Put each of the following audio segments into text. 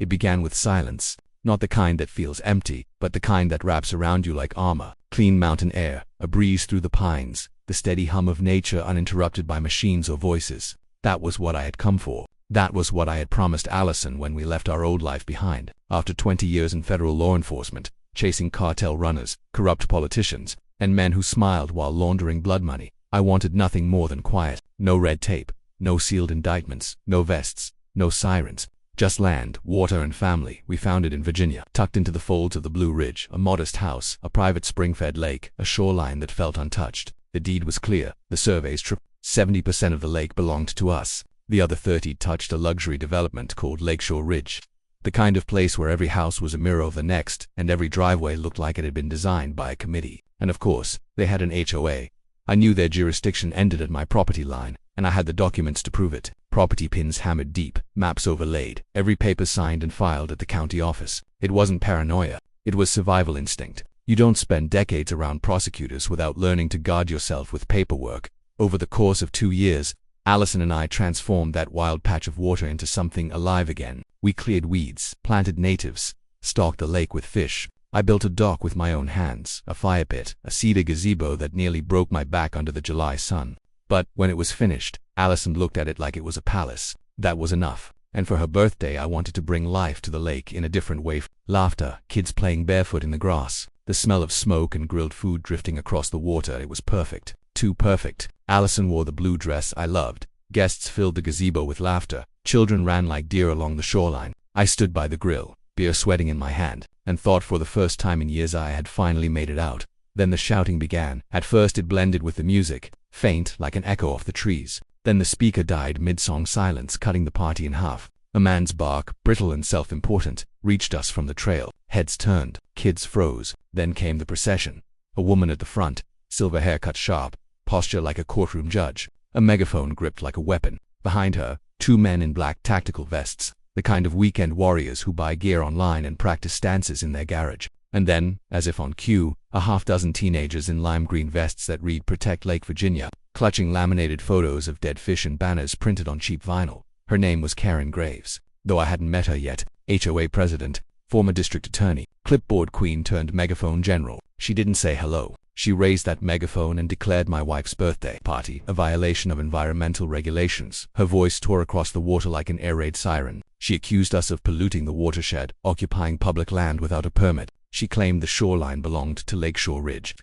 It began with silence. Not the kind that feels empty, but the kind that wraps around you like armor. Clean mountain air, a breeze through the pines, the steady hum of nature uninterrupted by machines or voices. That was what I had come for. That was what I had promised Allison when we left our old life behind. After 20 years in federal law enforcement, chasing cartel runners, corrupt politicians, and men who smiled while laundering blood money, I wanted nothing more than quiet. No red tape, no sealed indictments, no vests, no sirens. Just land, water, and family. We found it in Virginia, tucked into the folds of the Blue Ridge, a modest house, a private spring-fed lake, a shoreline that felt untouched. The deed was clear, the surveys true. 70% of the lake belonged to us. The other 30 touched a luxury development called Lakeshore Ridge. The kind of place where every house was a mirror of the next, and every driveway looked like it had been designed by a committee. And of course, they had an HOA. I knew their jurisdiction ended at my property line, and I had the documents to prove it. Property pins hammered deep, maps overlaid, every paper signed and filed at the county office. It wasn't paranoia. It was survival instinct. You don't spend decades around prosecutors without learning to guard yourself with paperwork. Over the course of 2 years, Allison and I transformed that wild patch of water into something alive again. We cleared weeds, planted natives, stocked the lake with fish. I built a dock with my own hands, a fire pit, a cedar gazebo that nearly broke my back under the July sun. But when it was finished, Allison looked at it like it was a palace. That was enough. And for her birthday, I wanted to bring life to the lake in a different way. Laughter, kids playing barefoot in the grass, the smell of smoke and grilled food drifting across the water. It was perfect. Too perfect. Allison wore the blue dress I loved. Guests filled the gazebo with laughter. Children ran like deer along the shoreline. I stood by the grill, beer sweating in my hand, and thought for the first time in years I had finally made it out. Then the shouting began. At first it blended with the music, faint like an echo off the trees. Then the speaker died mid-song silence, cutting the party in half. A man's bark, brittle and self-important, reached us from the trail. Heads turned, kids froze. Then came the procession. A woman at the front, silver hair cut sharp, posture like a courtroom judge, a megaphone gripped like a weapon. Behind her, 2 men in black tactical vests, the kind of weekend warriors who buy gear online and practice stances in their garage. And then, as if on cue, a half-dozen teenagers in lime green vests that read Protect Lake Virginia, clutching laminated photos of dead fish and banners printed on cheap vinyl. Her name was Karen Graves, though I hadn't met her yet. HOA president, former district attorney, clipboard queen turned megaphone general. She didn't say hello. She raised that megaphone and declared my wife's birthday party a violation of environmental regulations. Her voice tore across the water like an air raid siren. She accused us of polluting the watershed, occupying public land without a permit. She claimed the shoreline belonged to Lakeshore Ridge,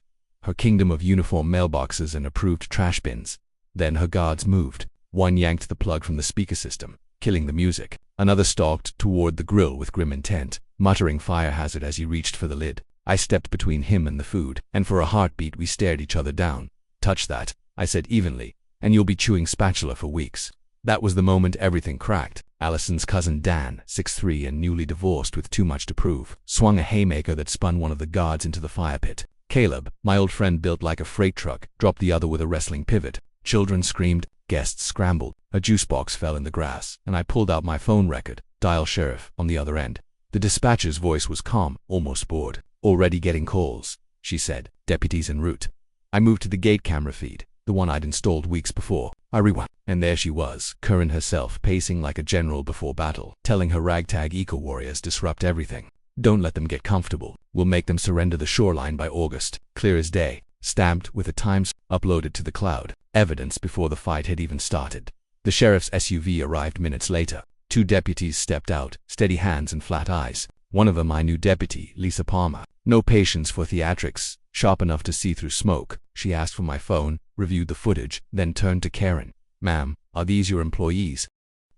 her kingdom of uniform mailboxes and approved trash bins. Then her guards moved. One yanked the plug from the speaker system, killing the music. Another stalked toward the grill with grim intent, muttering fire hazard as he reached for the lid. I stepped between him and the food, and for a heartbeat we stared each other down. Touch that, I said evenly, and you'll be chewing spatula for weeks. That was the moment everything cracked. Allison's cousin Dan, 6'3" and newly divorced with too much to prove, swung a haymaker that spun one of the guards into the fire pit. Caleb, my old friend built like a freight truck, dropped the other with a wrestling pivot. Children screamed, guests scrambled, a juice box fell in the grass, and I pulled out my phone record, dial sheriff, on the other end. The dispatcher's voice was calm, almost bored. Already getting calls, she said. Deputies en route. I moved to the gate camera feed, the one I'd installed weeks before. I rewound, and there she was, Karen herself, pacing like a general before battle, telling her ragtag eco-warriors disrupt everything. Don't let them get comfortable. We'll make them surrender the shoreline by August. Clear as day, stamped with the times, uploaded to the cloud. Evidence before the fight had even started. The sheriff's SUV arrived minutes later. 2 deputies stepped out, steady hands and flat eyes. One of them my new deputy, Lisa Palmer. No patience for theatrics, sharp enough to see through smoke. She asked for my phone, reviewed the footage, then turned to Karen. Ma'am, are these your employees?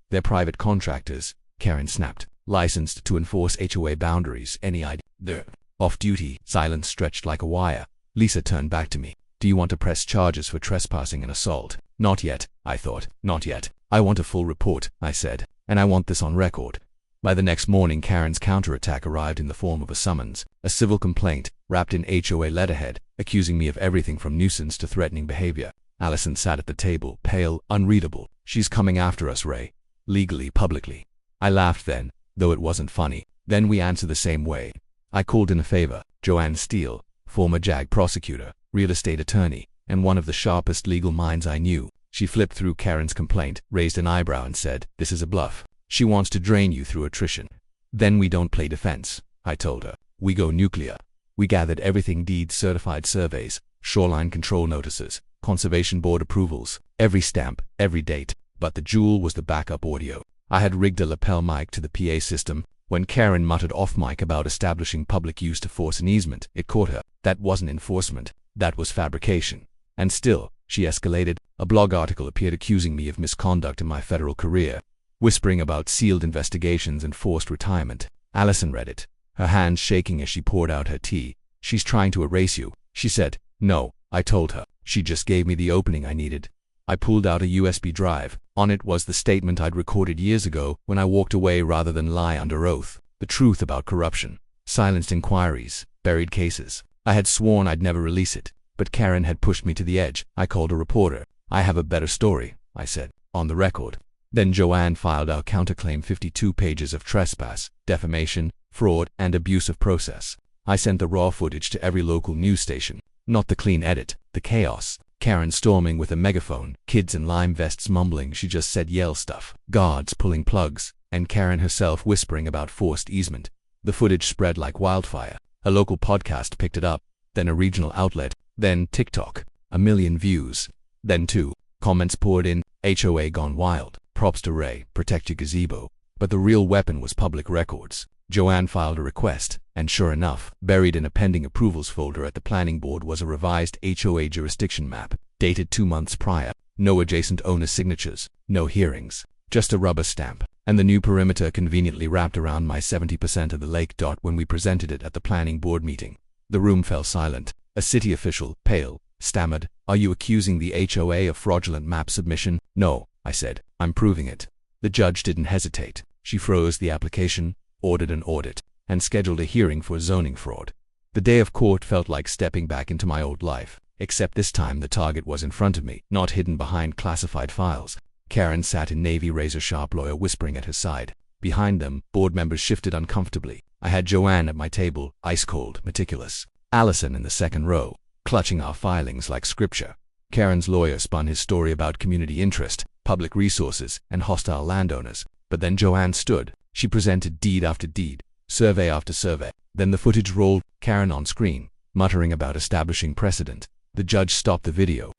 They're private contractors, Karen snapped. Licensed to enforce HOA boundaries, any idea? They're off-duty. Silence stretched like a wire. Lisa turned back to me. Do you want to press charges for trespassing and assault? Not yet, I thought. Not yet. I want a full report, I said. And I want this on record. By the next morning, Karen's counterattack arrived in the form of a summons, a civil complaint, wrapped in HOA letterhead, accusing me of everything from nuisance to threatening behavior. Allison sat at the table, pale, unreadable. She's coming after us, Ray. Legally, publicly. I laughed then, though it wasn't funny. Then we answered the same way. I called in a favor. Joanne Steele, former JAG prosecutor, real estate attorney, and one of the sharpest legal minds I knew. She flipped through Karen's complaint, raised an eyebrow and said, "This is a bluff. She wants to drain you through attrition." Then we don't play defense, I told her. We go nuclear. We gathered everything: deeds, certified surveys, shoreline control notices, conservation board approvals, every stamp, every date. But the jewel was the backup audio. I had rigged a lapel mic to the PA system. When Karen muttered off mic about establishing public use to force an easement, it caught her. That wasn't enforcement. That was fabrication. And still, she escalated. A blog article appeared accusing me of misconduct in my federal career, whispering about sealed investigations and forced retirement. Allison read it, her hands shaking as she poured out her tea. She's trying to erase you, she said. No, I told her. She just gave me the opening I needed. I pulled out a USB drive. On it was the statement I'd recorded years ago when I walked away rather than lie under oath. The truth about corruption, silenced inquiries, buried cases. I had sworn I'd never release it, but Karen had pushed me to the edge. I called a reporter. I have a better story, I said, on the record. Then Joanne filed our counterclaim: 52 pages of trespass, defamation, fraud, and abuse of process. I sent the raw footage to every local news station. Not the clean edit, the chaos. Karen storming with a megaphone, kids in lime vests mumbling she just said yell stuff, guards pulling plugs, and Karen herself whispering about forced easement. The footage spread like wildfire. A local podcast picked it up, then a regional outlet, then TikTok. 1 million views. Then 2 comments poured in: HOA gone wild. Props to Ray, protect your gazebo. But the real weapon was public records. Joanne filed a request, and sure enough, buried in a pending approvals folder at the planning board was a revised HOA jurisdiction map, dated 2 months prior. No adjacent owner signatures, no hearings, just a rubber stamp, and the new perimeter conveniently wrapped around my 70% of the lake. When we presented it at the planning board meeting, the room fell silent. A city official, pale, stammered, "Are you accusing the HOA of fraudulent map submission?" "No," I said, "I'm proving it." The judge didn't hesitate. She froze the application, ordered an audit, and scheduled a hearing for zoning fraud. The day of court felt like stepping back into my old life, except this time the target was in front of me, not hidden behind classified files. Karen sat in navy, razor-sharp lawyer whispering at her side. Behind them, board members shifted uncomfortably. I had Joanne at my table, ice-cold, meticulous. Allison in the second row, clutching our filings like scripture. Karen's lawyer spun his story about community interest, public resources, and hostile landowners. But then Joanne stood. She presented deed after deed, survey after survey. Then the footage rolled, Karen on screen, muttering about establishing precedent. The judge stopped the video,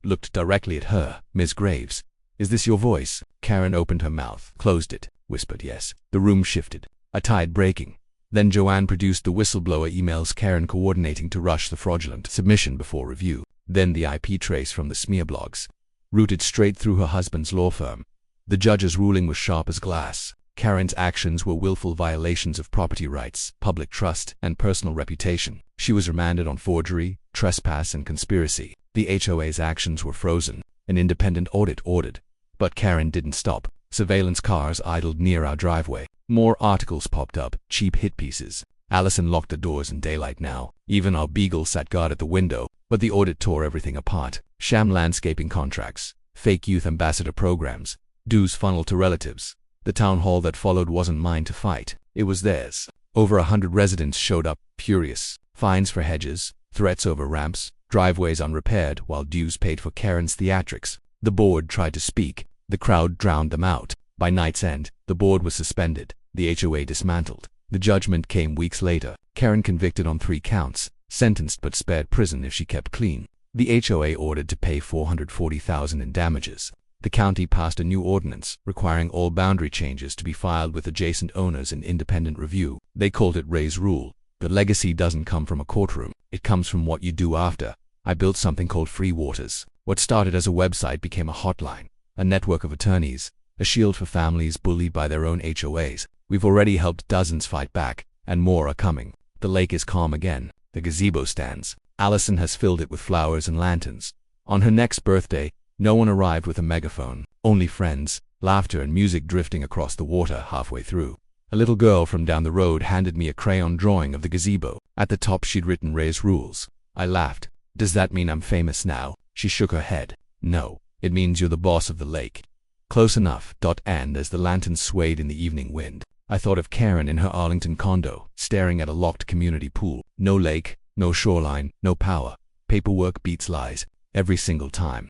looked directly at her. "Ms. Graves, is this your voice?" Karen opened her mouth, closed it, whispered yes. The room shifted, a tide breaking. Then Joanne produced the whistleblower emails, Karen coordinating to rush the fraudulent submission before review. Then the IP trace from the smear blogs, routed straight through her husband's law firm. The judge's ruling was sharp as glass. Karen's actions were willful violations of property rights, public trust, and personal reputation. She was remanded on forgery, trespass, and conspiracy. The HOA's actions were frozen. An independent audit ordered. But Karen didn't stop. Surveillance cars idled near our driveway. More articles popped up, cheap hit pieces. Allison locked the doors in daylight now. Even our beagle sat guard at the window. But the audit tore everything apart. Sham landscaping contracts, fake youth ambassador programs, dues funneled to relatives. The town hall that followed wasn't mine to fight. It was theirs. Over 100 residents showed up, furious. Fines for hedges, threats over ramps, driveways unrepaired, while dues paid for Karen's theatrics. The board tried to speak. The crowd drowned them out. By night's end, the board was suspended. The HOA dismantled. The judgment came weeks later. Karen convicted on 3 counts, sentenced but spared prison if she kept clean. The HOA ordered to pay $440,000 in damages. The county passed a new ordinance requiring all boundary changes to be filed with adjacent owners in independent review. They called it Ray's Rule. The legacy doesn't come from a courtroom. It comes from what you do after. I built something called Free Waters. What started as a website became a hotline, a network of attorneys, a shield for families bullied by their own HOAs. We've already helped dozens fight back, and more are coming. The lake is calm again. The gazebo stands. Allison has filled it with flowers and lanterns. On her next birthday, no one arrived with a megaphone. Only friends, laughter, and music drifting across the water halfway through. A little girl from down the road handed me a crayon drawing of the gazebo. At the top she'd written Ray's Rules. I laughed. "Does that mean I'm famous now?" She shook her head. "No, it means you're the boss of the lake." Close enough. And as the lanterns swayed in the evening wind, I thought of Karen in her Arlington condo, staring at a locked community pool. No lake, no shoreline, no power. Paperwork beats lies, every single time.